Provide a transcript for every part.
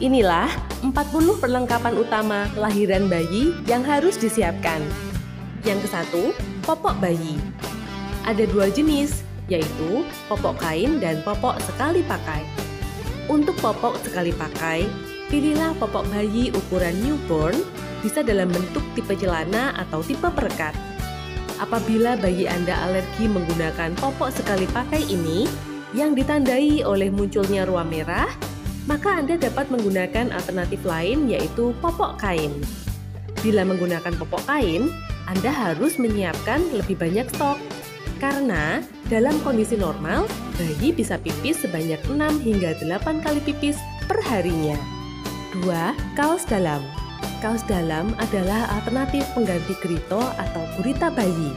Inilah 40 perlengkapan utama lahiran bayi yang harus disiapkan. Yang ke-1, popok bayi. Ada 2 jenis, yaitu popok kain dan popok sekali pakai. Untuk popok sekali pakai, pilihlah popok bayi ukuran newborn, bisa dalam bentuk tipe celana atau tipe perekat. Apabila bayi Anda alergi menggunakan popok sekali pakai ini, yang ditandai oleh munculnya ruam merah, maka Anda dapat menggunakan alternatif lain yaitu popok kain. Bila menggunakan popok kain, Anda harus menyiapkan lebih banyak stok. Karena dalam kondisi normal, bayi bisa pipis sebanyak 6 hingga 8 kali pipis per harinya. 2. Kaos dalam. Kaos dalam adalah alternatif pengganti grito atau gurita bayi.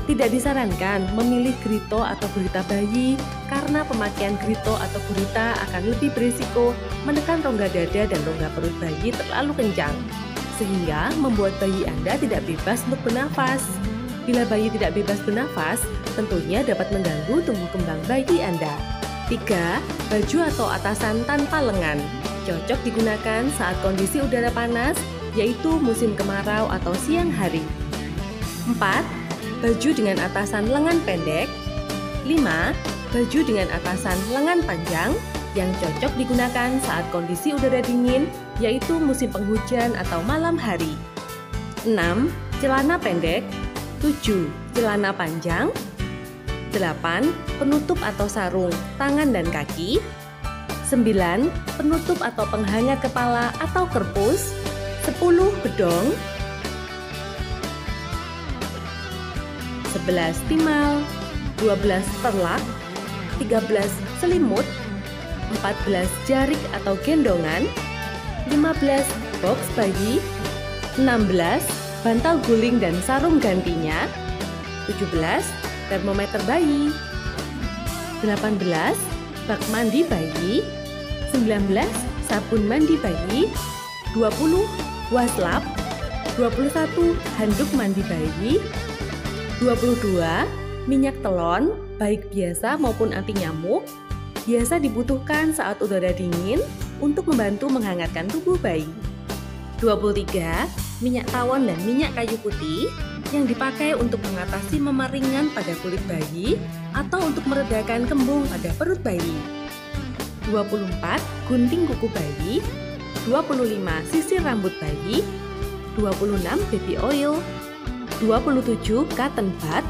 Tidak disarankan memilih grito atau gurita bayi karena pemakaian grito atau gurita akan lebih berisiko menekan rongga dada dan rongga perut bayi terlalu kencang, sehingga membuat bayi Anda tidak bebas untuk bernafas. Bila bayi tidak bebas bernafas, tentunya dapat mengganggu tumbuh kembang bayi Anda. 3. Baju atau atasan tanpa lengan. Cocok digunakan saat kondisi udara panas, yaitu musim kemarau atau siang hari. 4. Baju dengan atasan lengan pendek. 5. Baju dengan atasan lengan panjang yang cocok digunakan saat kondisi udara dingin, yaitu musim penghujan atau malam hari. 6. Celana pendek. 7. Celana panjang. 8. Penutup atau sarung tangan dan kaki. 9. Penutup atau penghangat kepala atau kerpus. 10. Bedong. 11 timal, 12 perlak, 13 selimut, 14 jarik atau gendongan, 15 box bayi, 16 bantal guling dan sarung gantinya, 17 termometer bayi, 18 bak mandi bayi, 19 sabun mandi bayi, 20 waslap, 21 handuk mandi bayi, 22. Minyak telon, baik biasa maupun anti nyamuk, biasa dibutuhkan saat udara dingin untuk membantu menghangatkan tubuh bayi. 23. Minyak tawon dan minyak kayu putih yang dipakai untuk mengatasi memar ringan pada kulit bayi atau untuk meredakan kembung pada perut bayi. 24. Gunting kuku bayi. 25. Sisir rambut bayi. 26. Baby oil. 27. Cotton bud.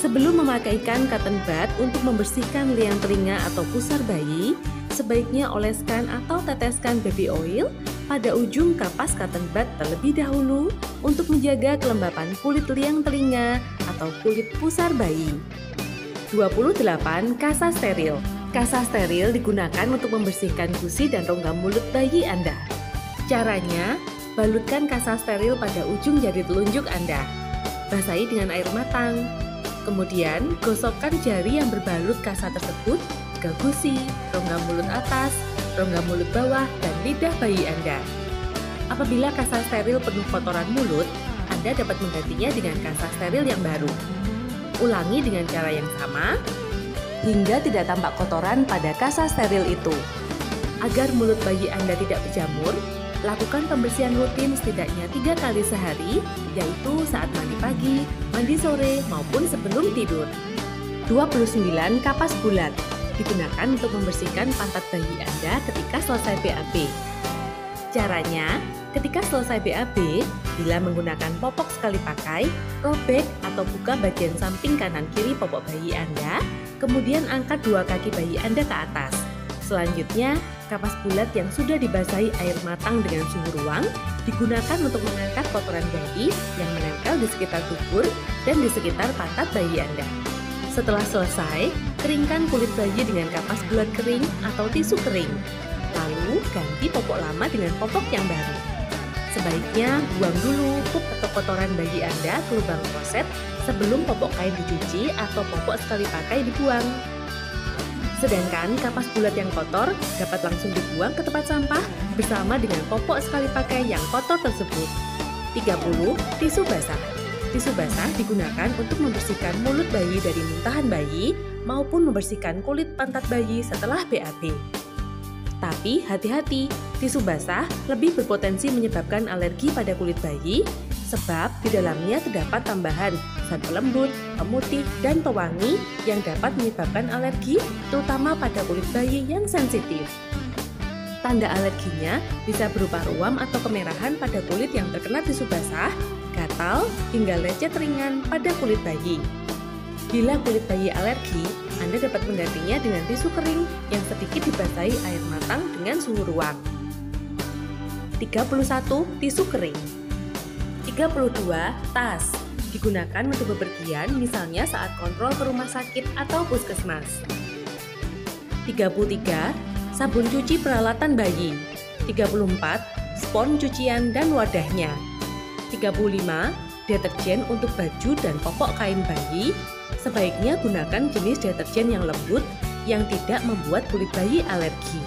Sebelum memakaikan cotton bud untuk membersihkan liang telinga atau pusar bayi, sebaiknya oleskan atau teteskan baby oil pada ujung kapas cotton bud terlebih dahulu untuk menjaga kelembapan kulit liang telinga atau kulit pusar bayi. 28. Kasa steril. Kasa steril digunakan untuk membersihkan gusi dan rongga mulut bayi Anda. Caranya, balutkan kasa steril pada ujung jari telunjuk Anda. Basahi dengan air matang. Kemudian, gosokkan jari yang berbalut kasa tersebut ke gusi, rongga mulut atas, rongga mulut bawah, dan lidah bayi Anda. Apabila kasa steril penuh kotoran mulut, Anda dapat menggantinya dengan kasa steril yang baru. Ulangi dengan cara yang sama, hingga tidak tampak kotoran pada kasa steril itu. Agar mulut bayi Anda tidak berjamur, lakukan pembersihan rutin setidaknya 3 kali sehari, yaitu saat mandi pagi, mandi sore, maupun sebelum tidur. 29. Kapas bulat digunakan untuk membersihkan pantat bayi Anda ketika selesai BAB. Caranya, ketika selesai BAB, bila menggunakan popok sekali pakai, robek atau buka bagian samping kanan kiri popok bayi Anda, kemudian angkat 2 kaki bayi Anda ke atas. Selanjutnya, kapas bulat yang sudah dibasahi air matang dengan suhu ruang digunakan untuk mengangkat kotoran bayi yang menempel di sekitar dubur dan di sekitar pantat bayi Anda. Setelah selesai, keringkan kulit bayi dengan kapas bulat kering atau tisu kering. Lalu, ganti popok lama dengan popok yang baru. Sebaiknya buang dulu pup atau kotoran bayi Anda ke lubang kloset sebelum popok kain dicuci atau popok sekali pakai dibuang. Sedangkan kapas bulat yang kotor dapat langsung dibuang ke tempat sampah bersama dengan popok sekali pakai yang kotor tersebut. 30. Tisu basah. Tisu basah digunakan untuk membersihkan mulut bayi dari muntahan bayi maupun membersihkan kulit pantat bayi setelah BAB. Tapi hati-hati, tisu basah lebih berpotensi menyebabkan alergi pada kulit bayi sebab di dalamnya terdapat tambahan zat pelembut, pemutih, dan pewangi yang dapat menyebabkan alergi terutama pada kulit bayi yang sensitif. Tanda alerginya bisa berupa ruam atau kemerahan pada kulit yang terkena tisu basah, gatal, hingga lecet ringan pada kulit bayi. Bila kulit bayi alergi, Anda dapat menggantinya dengan tisu kering yang sedikit dibasahi air matang dengan suhu ruang. 31. Tisu kering. 32. Tas. Digunakan untuk bepergian, misalnya saat kontrol ke rumah sakit atau puskesmas. 33. Sabun cuci peralatan bayi. 34. Spons cucian dan wadahnya. 35. Deterjen untuk baju dan popok kain bayi. Sebaiknya gunakan jenis deterjen yang lembut yang tidak membuat kulit bayi alergi.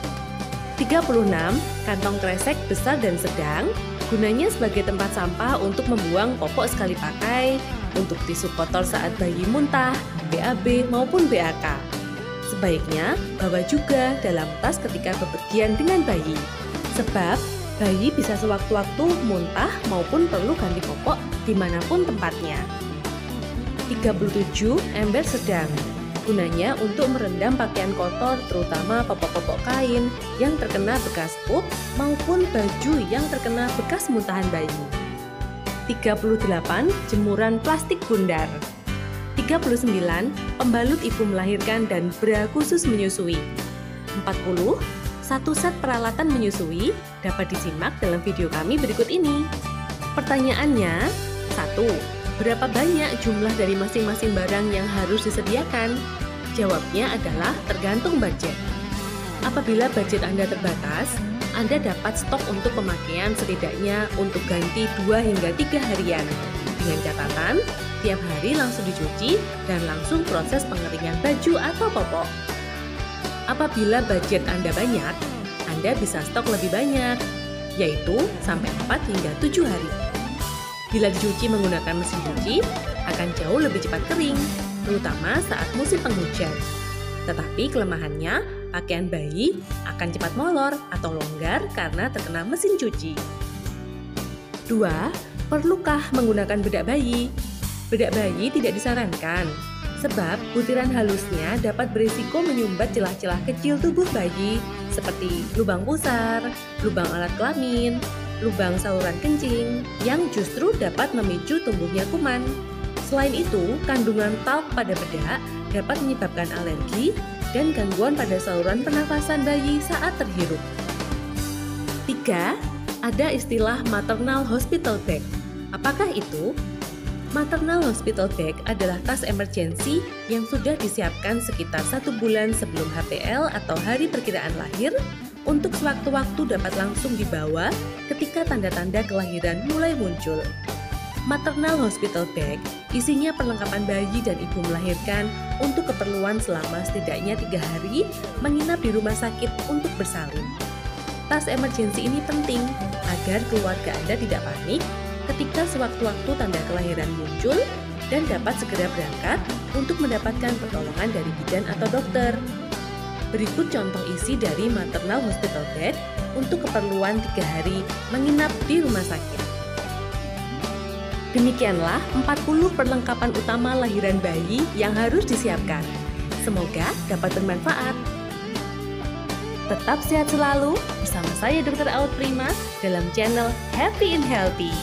36. Kantong kresek besar dan sedang. Gunanya sebagai tempat sampah untuk membuang popok sekali pakai, untuk tisu kotor saat bayi muntah, BAB maupun BAK. Sebaiknya bawa juga dalam tas ketika bepergian dengan bayi, sebab bayi bisa sewaktu-waktu muntah maupun perlu ganti popok dimanapun tempatnya. 37. Ember sedang. Gunanya untuk merendam pakaian kotor, terutama popok-popok kain yang terkena bekas pup maupun baju yang terkena bekas muntahan bayi. 38. Jemuran plastik bundar. 39. Pembalut ibu melahirkan dan bra khusus menyusui. 40. Satu set peralatan menyusui dapat disimak dalam video kami berikut ini. Pertanyaannya, 1. Berapa banyak jumlah dari masing-masing barang yang harus disediakan? Jawabnya adalah tergantung budget. Apabila budget Anda terbatas, Anda dapat stok untuk pemakaian setidaknya untuk ganti 2 hingga 3 harian. Dengan catatan, tiap hari langsung dicuci dan langsung proses pengeringan baju atau popok. Apabila budget Anda banyak, Anda bisa stok lebih banyak, yaitu sampai 4 hingga 7 hari. Bila dicuci menggunakan mesin cuci, akan jauh lebih cepat kering, terutama saat musim penghujan. Tetapi kelemahannya, pakaian bayi akan cepat molor atau longgar karena terkena mesin cuci. 2. Perlukah menggunakan bedak bayi? Bedak bayi tidak disarankan, sebab butiran halusnya dapat berisiko menyumbat celah-celah kecil tubuh bayi seperti lubang pusar, lubang alat kelamin, lubang saluran kencing yang justru dapat memicu tumbuhnya kuman. Selain itu, kandungan talc pada bedak dapat menyebabkan alergi dan gangguan pada saluran pernafasan bayi saat terhirup. 3. Ada istilah maternal hospital bag. Apakah itu? Maternal hospital bag adalah tas emergensi yang sudah disiapkan sekitar 1 bulan sebelum HPL atau hari perkiraan lahir untuk sewaktu-waktu dapat langsung dibawa ketika tanda-tanda kelahiran mulai muncul. Maternal hospital bag isinya perlengkapan bayi dan ibu melahirkan untuk keperluan selama setidaknya 3 hari menginap di rumah sakit untuk bersalin. Tas emergensi ini penting agar keluarga Anda tidak panik ketika sewaktu-waktu tanda kelahiran muncul dan dapat segera berangkat untuk mendapatkan pertolongan dari bidan atau dokter. Berikut contoh isi dari maternal hospital bed untuk keperluan 3 hari menginap di rumah sakit. Demikianlah 40 perlengkapan utama lahiran bayi yang harus disiapkan. Semoga dapat bermanfaat. Tetap sehat selalu bersama saya Dr. Aud Prima dalam channel Happy and Healthy.